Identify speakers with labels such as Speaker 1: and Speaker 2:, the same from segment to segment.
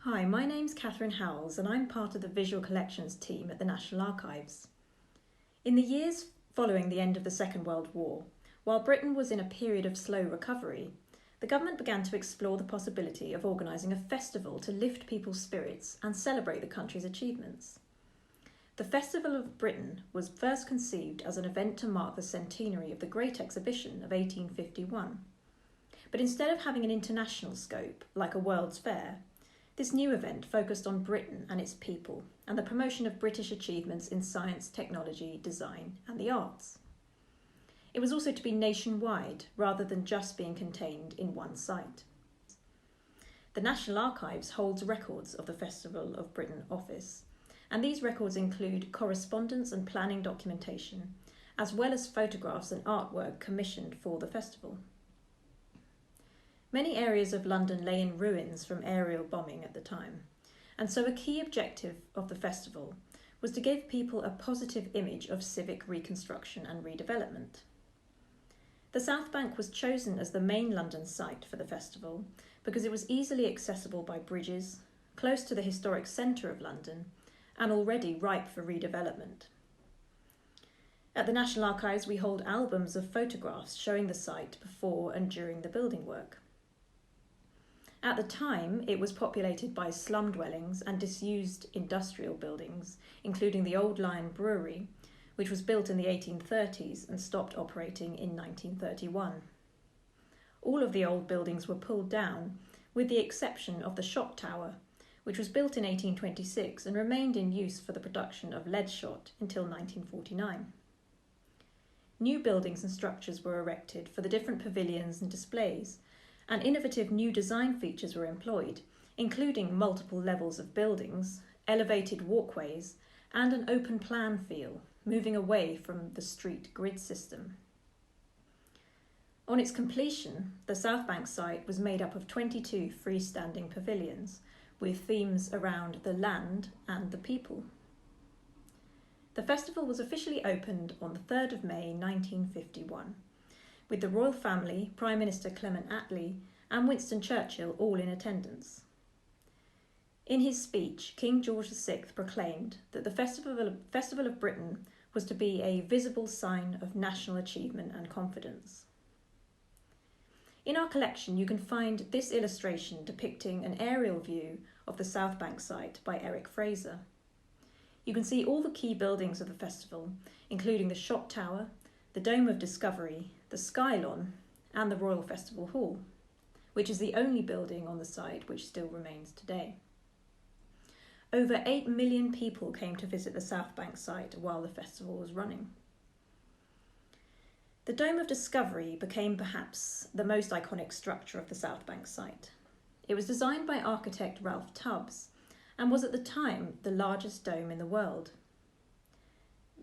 Speaker 1: Hi, my name's Katherine Howells and I'm part of the Visual Collections team at the National Archives. In the years following the end of the Second World War, while Britain was in a period of slow recovery, the government began to explore the possibility of organising a festival to lift people's spirits and celebrate the country's achievements. The Festival of Britain was first conceived as an event to mark the centenary of the Great Exhibition of 1851. But instead of having an international scope, like a World's Fair, this new event focused on Britain and its people and the promotion of British achievements in science, technology, design and the arts. It was also to be nationwide rather than just being contained in one site. The National Archives holds records of the Festival of Britain office, and these records include correspondence and planning documentation, as well as photographs and artwork commissioned for the festival. Many areas of London lay in ruins from aerial bombing at the time, and so a key objective of the festival was to give people a positive image of civic reconstruction and redevelopment. The South Bank was chosen as the main London site for the festival because it was easily accessible by bridges, close to the historic centre of London, and already ripe for redevelopment. At the National Archives, we hold albums of photographs showing the site before and during the building work. At the time, it was populated by slum dwellings and disused industrial buildings, including the Old Lion Brewery, which was built in the 1830s and stopped operating in 1931. All of the old buildings were pulled down, with the exception of the shot tower, which was built in 1826 and remained in use for the production of lead shot until 1949. New buildings and structures were erected for the different pavilions and displays, and innovative new design features were employed, including multiple levels of buildings, elevated walkways, and an open plan feel, moving away from the street grid system. On its completion, the South Bank site was made up of 22 freestanding pavilions, with themes around the land and the people. The festival was officially opened on the 3rd of May 1951, with the royal family, Prime Minister Clement Attlee and Winston Churchill all in attendance. In his speech, King George VI proclaimed that the Festival of Britain was to be a visible sign of national achievement and confidence. In our collection, you can find this illustration depicting an aerial view of the South Bank site by Eric Fraser. You can see all the key buildings of the festival, including the Shot Tower, the Dome of Discovery, the Skylon, and the Royal Festival Hall, which is the only building on the site which still remains today. Over 8 million people came to visit the South Bank site while the festival was running. The Dome of Discovery became perhaps the most iconic structure of the South Bank site. It was designed by architect Ralph Tubbs and was at the time the largest dome in the world.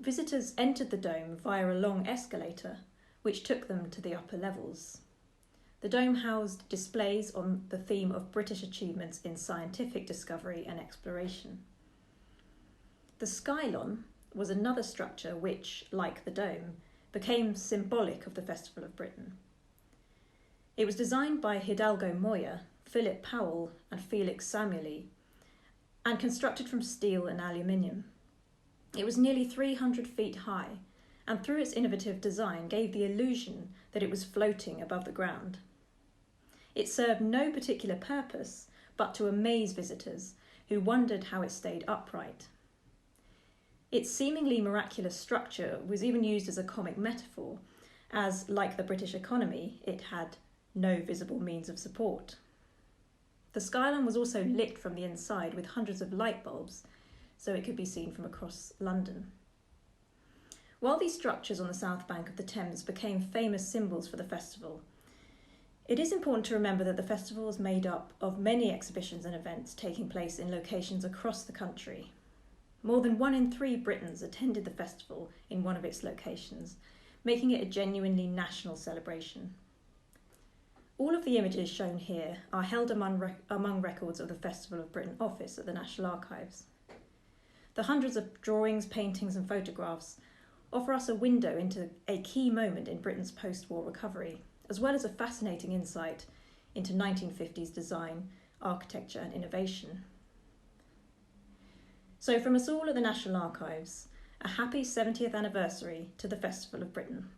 Speaker 1: Visitors entered the dome via a long escalator, which took them to the upper levels. The dome housed displays on the theme of British achievements in scientific discovery and exploration. The Skylon was another structure which, like the dome, became symbolic of the Festival of Britain. It was designed by Hidalgo Moya, Philip Powell and Felix Samueli, and constructed from steel and aluminium. It was nearly 300 feet high, and through its innovative design gave the illusion that it was floating above the ground. It served no particular purpose but to amaze visitors who wondered how it stayed upright. Its seemingly miraculous structure was even used as a comic metaphor, as, like the British economy, it had no visible means of support. The Skylon was also lit from the inside with hundreds of light bulbs, so it could be seen from across London. While these structures on the south bank of the Thames became famous symbols for the festival, it is important to remember that the festival is made up of many exhibitions and events taking place in locations across the country. More than 1 in 3 Britons attended the festival in one of its locations, making it a genuinely national celebration. All of the images shown here are held among records of the Festival of Britain office at the National Archives. The hundreds of drawings, paintings and photographs offer us a window into a key moment in Britain's post-war recovery, as well as a fascinating insight into 1950s design, architecture and innovation. So from us all at the National Archives, a happy 70th anniversary to the Festival of Britain.